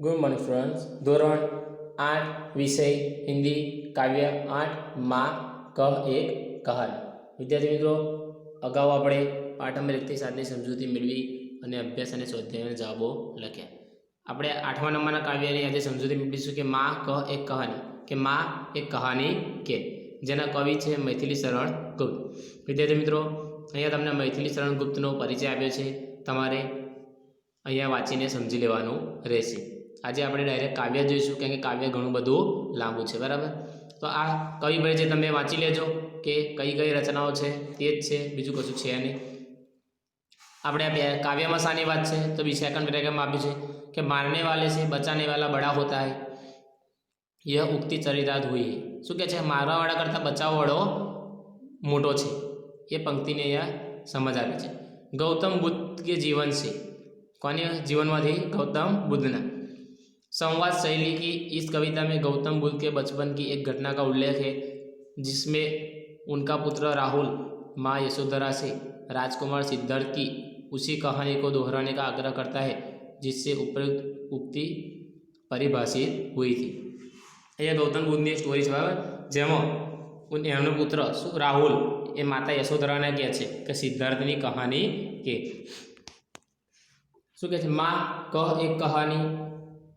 Good morning students. ધોરણ 8 વિષય હિન્દી કાવ્ય 8 માં ક એક કહાની. વિદ્યાર્થી મિત્રો, અગાઉ આપણે પાઠ નંબર 1 થી 7ની સમજૂતી મેળવી અને અભ્યાસ અને સ્વાધ્યાયના જવાબો લખ્યા. આપણે 8મા નંબરના કાવ્યની આજે સમજૂતી મેળવીશું કે માં ક એક કહાની, કે માં એક કહાની કે, જેના કવિ છે મૈથિલી શરણ ગુપ્ત. વિદ્યાર્થી મિત્રો, અહીંયા તમને મૈથિલી શરણ ગુપ્તનો પરિચય આપ્યો છે. તમારે અહીંયા વાંચીને સમજી લેવાનું રહેશે. આજે આપણે ડાયરેક્ટ કાવ્ય જોઈશું, કારણ કે કાવ્ય ઘણું બધું લાંબુ છે, બરાબર. તો આ કવિ પરિચય તમે વાંચી લેજો કે કઈ કઈ રચનાઓ છે, તે જ છે, બીજું કશું છે નહીં. આપણે આ કાવ્યમાં શાની વાત છે તો બી સેકન્ડ પેરેગ્રાફમાં આપ્યું છે કે મારને વાલે से बचाने वाला बड़ा होता है, यह उक्ति चरितार्थ हुई है. શું કહે છે? મારવાવાળા કરતાં બચાવવાળો મોટો છે. એ પંક્તિને અહીંયા સમજ આપી છે. ગૌતમ બુદ્ધ કે જીવન છે. કોને જીવનમાંથી? ગૌતમ बुद्धना. संवाद शैली की इस कविता में गौतम बुद्ध के बचपन की एक घटना का उल्लेख है, जिसमें उनका पुत्र राहुल माँ यशोधरा से राजकुमार सिद्धार्थ की उसी कहानी को दोहराने का आग्रह करता है, जिससे उपयुक्त उक्ति परिभाषित हुई थी. ये गौतम बुद्धની સ્ટોરી છે, બરાબર, જેમાં એમનો પુત્ર રાહુલ એ માતા યશોધરાને કહે છે કે સિદ્ધાર્થની કહાની કે. શું કહે છે? माँ कह एक कहानी,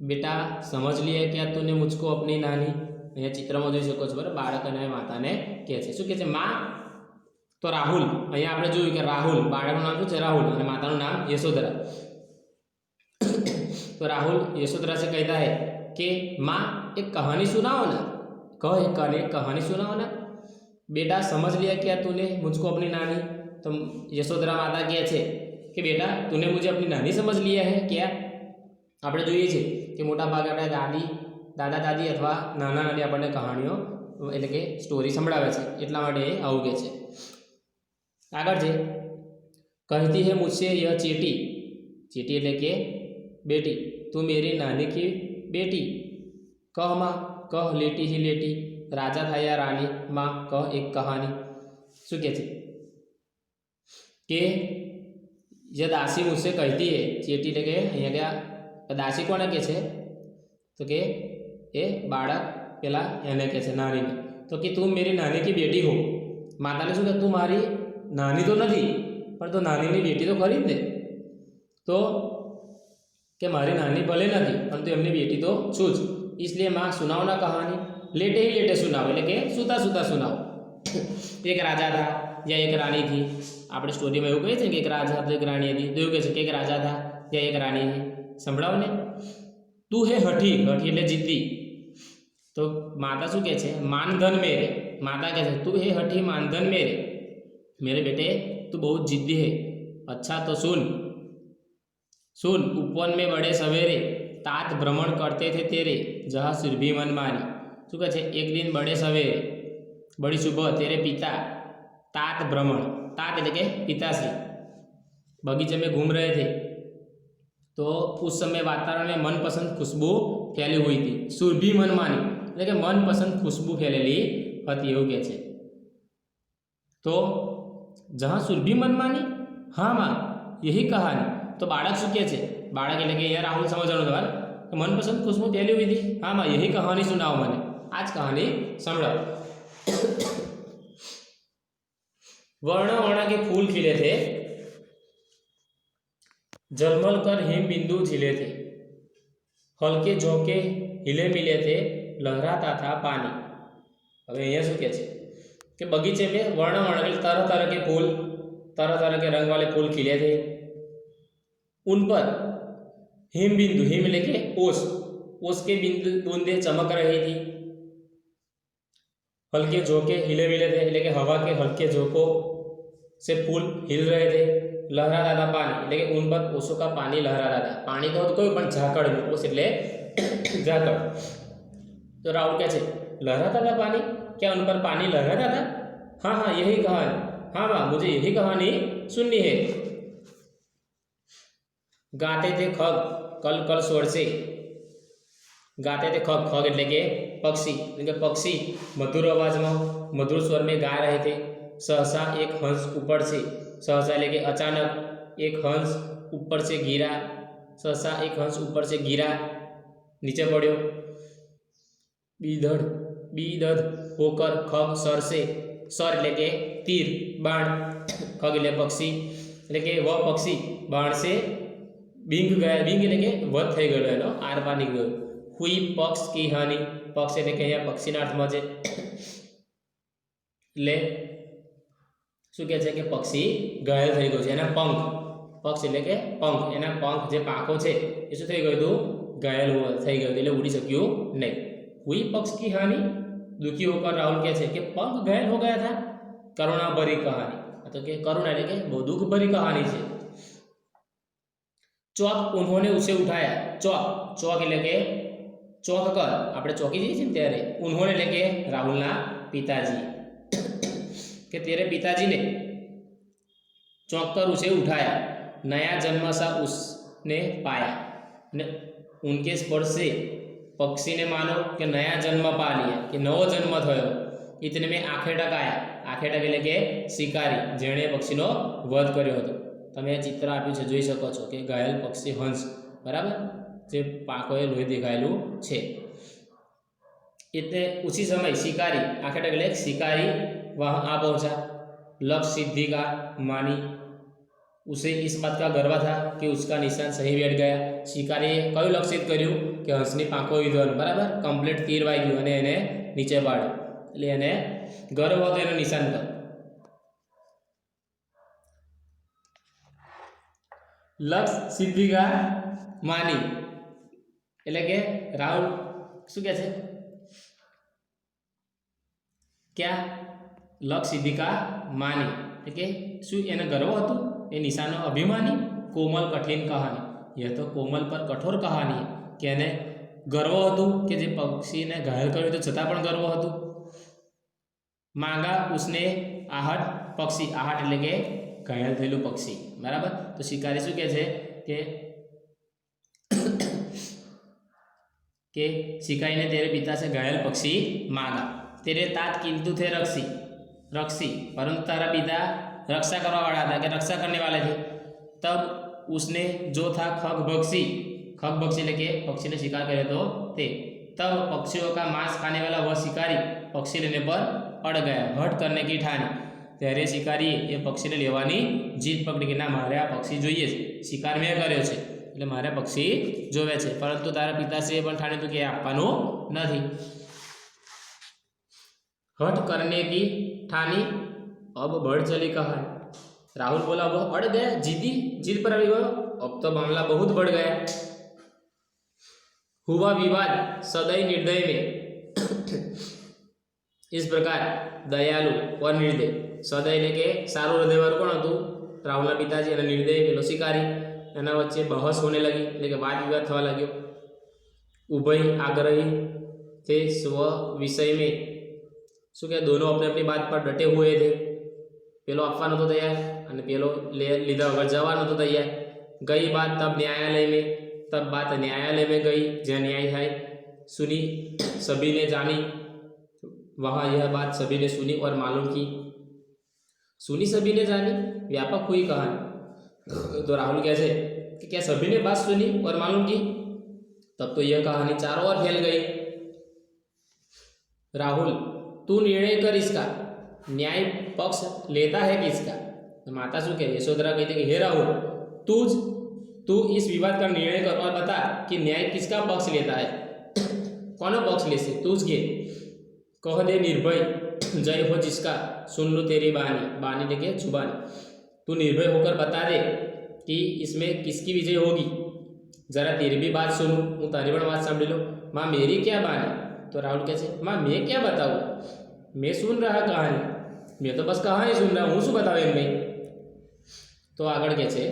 बेटा समझ लिए क्या तूने मुझको अपनी नानी. અહીંયા ચિત્રમાં જોઈ શકો છો, બરાબર, બાળક અને માતાને કહે છે. શું કહે છે? માં તો રાહુલ, અહીંયા આપણે જોયું કે રાહુલ, બાળકનું નામ શું છે? રાહુલ, અને માતાનું નામ यशोधरा. तो राहुल यशोधरा से कहता है कि माँ एक कहानी सुनाओ ना, कह एक कहानी सुनाओ ना. बेटा समझ लिया क्या तूने मुझको अपनी नानी. तो यशोधरा माता કહે છે કે બેટા तूने मुझे अपनी नानी समझ लिया है क्या. આપણે જોઈએ છીએ કે મોટા ભાગે આપણે દાદા દાદી અથવા નાના નાની આપણને કહાણીઓ એટલે કે સ્ટોરી સંભળાવે છે, એટલા માટે આવું કહે છે. આગળ છે, कहती है मुझसे यह चीटी. चीटी એટલે કે बेटी, तू मेरी नानी की बेटी. कह माँ, कह लेटी ही लेटी. राजा था या रानी, माँ कह एक कहानी. શું કહે છે કે यह दासी मुझसे कहती है. चीटी એટલે કે અહીંયા ગયા દાસી કોને કહે છે તો કે એ બાળક પેલા એને કહે છે, નાનીને. તો કે તું मेरी नानी की बेटी हो. માતાને શું કહે? તું મારી નાની તો નથી, પણ તો નાનીની બેટી તો ખરી જ ને. તો કે મારી નાની ભલે નથી, પણ તું એમની બેટી તો છું જ. इसलिए माँ सुनाओ ना कहानी. लेटे ही लेटे सुनाओ એટલે કે સૂતા સૂતા સુનાઓ. એક રાજા था या एक रानी थी. આપણે સ્ટોરીમાં એવું કહે છે કે એક રાજા હતો, એક રાણી હતી. તો એવું કહે છે કે એક રાજા था या एक रानी है. સંભળાવો ને. તું હે હઠી. હઠી એટલે જીદ્દી. તો માતા શું કહે છે? માનધન મેરે. माता कहते तू है हठी मानधन मेरे बेटे, तू बहुत जिद्दी है. अच्छा तो सुन सुन. उपवन में बड़े सवेरे तात भ्रमण करते थे तेरे, जहाँ सुरभि मन मानी. શું કહે છે? એક दिन बड़े सवेरे, बड़ी सुबह, तेरे पिता तात भ्रमण, तात એટલે કે पिताश्री, बगीचे में घूम रहे थे. तो उस समय वातावरण में मनपसंद खुशबू फैली हुई थी. सुरभि मन मानी એટલે કે मनपसंद खुशबू फैलेली હતી, એવું કહે છે. તો જहाँ સુરભી મન માની, હા માં यही कहानी. તો બાળક શું કહે છે? બાળક એટલે કે યાર રાહુલ સમજવાનું તમારે કે મનપસંદ खुशबू फैली हुई थी. हाँ माँ यही कहानी सुनाओ મને, આ જ कहानी સંભળાવો. वर्ण वर्ण के फूल खिले थे, झलमल कर हिम बिंदु झिले थे, हल्के झोंके हिले मिले थे, लहराता था पानी. હવે અહીંયા શું કહે છે કે बगीचे में वर्ण वर्ण तरह तरह के फूल, तरह तरह के रंग वाले फूल खिले थे. उन पर हिम बिंदु, हिम लेके ओस, ओस के बिंदु बूंदे चमक रही थी. हल्के झोंके हिले मिले थे એટલે કે હવા के हल्के झोंकों से फूल हिल रहे थे. लहराता था पानी એટલે કે उन पर ओसों का पानी लहराता था. पानी तो कोई પણ ઝાકળ, ઓસ એટલે ઝાકળ. तो राहुल क्या છે? लहराता था पानी. क्या उन पर पानी लहराता था? हाँ हाँ यही कहानी. हाँ माँ मुझे यही कहानी सुननी है. गाते थे खग कल कल स्वर से. गाते थे खग, खग એટલે કે પક્ષી, એટલે કે પક્ષી મધુર અવાજમાં મધુર સ્વર में गा रहे थे. सहसा एक हंस ऊपर से, सहसा એટલે કે अचानक, एक हंस ऊपर से गिरा. सहसा एक हंस ऊपर से गिरा. नीचे पढ़्यो बीधड़ बीदध होकर खग सरसे सर એટલે કે તીર બાણ ખગ એટલે પક્ષી એટલે કે વ પક્ષી બાણ સે બીંગ ગયા બીંગ એટલે કે વધ થઈ ગયો એનો આર પાર નીકળ્યો હુઈ પક્ષ કી હાનિ પક્ષ એટલે કે અહીંયા પક્ષીના અર્થમાં છે એટલે શું કહે છે કે પક્ષી ઘાયલ થઈ ગયો છે એના પંખ પક્ષ એટલે કે પંખ એના પંખ જે પાંખો છે એ શું થઈ ગયું હતું घायल થઈ ગયો એટલે ઉડી શક્યો નહીં हुई पक्ष की हानि दुखी होकर राहुल कहते कि पंख घायल हो गया था करुणा भरी कहानी तो कि करुणा એટલે કે બહુ દુઃખ ભરી કહાની છે चौक उन्होंने उसे उठाया चौक चौक એટલે કે चौक कर આપણે ચોકી જઈએ છીએ ત્યારે उन्होंने એટલે કે રાહુલના પિતાજી કે तेरे पिताजी ने चौक कर उसे उठाया नया जन्म सा उसने पाया ने उनके स्पर्श से पक्षी ने मानो कि नया जन्म पा लिया कि नवो जन्म थयो इतने में आखेटक आया आखेटक એટલે કે શિકારી જેણે પક્ષીનો વધ કર્યો હતો તમે આ ચિત્ર આપ્યું છે જોઈ શકો છો કે ઘાયલ પક્ષી હંસ બરાબર જે પાંખોએ લોહી દેખાયેલું છે इतने उसी समय शिकारी आखेटक એટલે शिकारी वहां आ पहुंचा लक्ष्य सिद्धि का मानी उसे इस बात का गर्व था कि उसका निशान सही बैठ गया शिकारी क्यों लक्षित કર્યું કે હંસની પાંખો વિધવાનું બરાબર કમ્પ્લીટ તીર વાગ્યું અને એને નીચે પાડ્યો એટલે એને ગર્વ હતો એનું નિશાન પર લક્ષ્ય સિદ્ધિ કા માની એટલે કે રાહુલ શું કહે છે क्या लक्ष्य सिद्धि का मानी એટલે કે શું એને ગર્વ હતું એ નિશાનો અભિમાની कोमल कठिन कहानी यह तो कोमल पर कठोर कहानी है कि એને ગર્વ હતું કે જે પક્ષીને ઘાયલ કર્યો તો છતાં પણ ગર્વ હતું માંગા उसने आहट पक्षी आहट એટલે કે ઘાયલ થયેલું પક્ષી બરાબર તો શિકારી શું કહે છે કે शिकारी ने तेरे पिता से घायल पक्षी मांगा तेरे तात किंतु थे रक्षी रक्षी परंतु तारा पिता रक्षा करवा वाला था कि रक्षा करने वाले थे तब उसने जो था खग बक्षी लेके पक्षी ने शिकार करे तो थे तब पक्षियों का मांस खाने वाला वह शिकारी पक्षी लेने पर अड़ गया हट करने की ठानी त्यारे शिकारी ये पक्षी ने लेवानी जीत पकड़ी कि ना मारे आ पक्षी જોઈએ शिकार મેં કર્યો છે એટલે મારે પક્ષી જોવે છે પરંતુ તારા પિતાશ્રીએ પણ ઠાણે તો કે આપવાનું નથી हट करने की ठानी अब बढ़ चली कहानी राहुल बोला वह अड़ गया जीत पर अड़ गया अब तो मामला बहुत बढ़ गया हुआ विवाद सदैव निर्दय में इस प्रकार दयालु और निर्दय सदैव लेके सारू हृदयवाળું કોણ હતું રાહુલના પિતાજી અને નિર્દય પેલો શિકારી એના વચ્ચે બહસ होने लगी એટલે કે વાદ વિવાદ થવા લાગ્યો ઉભય આગ્રહી थे स्व विषय में શું કે दोनों अपने अपनी बात पर डटे हुए थे પેલો આપવા નતો તૈયાર અને પેલો લીધા વગર જવા નતો તૈયાર गई बात तब बात न्यायालय में गई जहाँ न्याय है सुनी सभी ने जानी वहाँ यह बात सभी ने सुनी और मालूम की सुनी सभी ने जानी व्यापक हुई कहानी तो राहुल कैसे कि क्या सभी ने बात सुनी और मालूम की तब तो यह कहानी चारों ओर फैल गई राहुल तू निर्णय कर इसका न्याय पक्ष लेता है किसका तो माता शू कहे यशोधरा कहती कि हे राहुल तू इस विवाद का निर्णय कर और बता कि न्याय किसका पक्ष लेता है कौन पक्ष ले से तू के कह दे निर्भय जय हो जिसका सुन लो तेरी बानी लेके जुबानी तू निर्भय होकर बता दे कि इसमें किसकी विजय होगी जरा तेरी भी बात सुनूं हूँ तारी पण बात सांभी लो माँ मेरी क्या बानी तो राहुल कैसे माँ मैं क्या बताऊँ मैं सुन रहा कहानी मैं तो बस कहानी सुन रहा हूँ शू बतावे एम तो आगे कैसे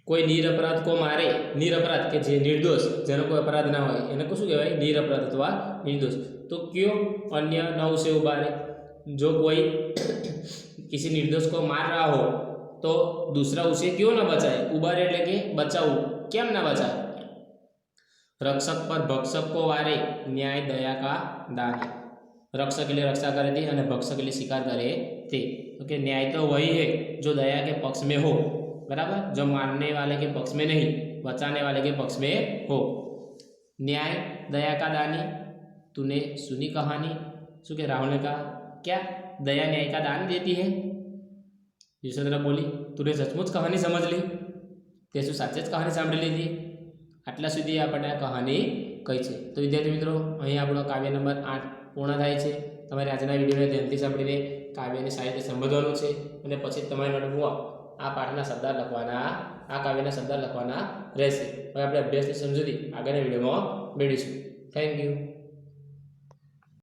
कोई निरपराध को मारे निरपराध के जे निर्दोष जेनो कोई अपराध ना हो एने को शू कहेवाय निरपराध अथवा निर्दोष तो क्यों अन्य न उसे उबारे जो कोई किसी निर्दोष को मार रहा हो तो दूसरा उसे क्यों ना बचाए उबारे એટલે કે બચાવું કેમ ના બચાવે रक्षक पर भक्षक को वारे न्याय दया का दान है रक्षक के लिए रक्षा करे थे और भक्षक के लिए शिकार करे थे क्योंकि न्याय तो वही है जो दया के पक्ष में हो बराबर जो मारने वाले के पक्ष में नहीं बचाने वाले के पक्ष में हो न्याय दया का दानी, तूने सुनी कहानी। शू के राहुल ने कहा क्या दया न्याय का दान देती है? यशोधरा बोली तूने सचमुच कहानी समझ ली, તે શું સાચે જ કહાની સાંભળી લીધી? આટલા સુધી આપણને આ કહાની કહી છે. તો વિદ્યાર્થી મિત્રો, અહીં આપણો કાવ્ય નંબર 8 પૂર્ણ થાય છે. તમારે આજના વિડીયોને ધ્યાનથી સાંભળીને કાવ્યની સાહિત્ય સમજવાનું છે અને પછી તમારી નોટબુકમાં આ પાઠના શબ્દ લખવાના, આ કાવ્યના શબ્દ લખવાના રહેશે. હવે આપણે અભ્યાસની સમજૂતી આગળના વિડીયોમાં મેળવીશું. Thank you.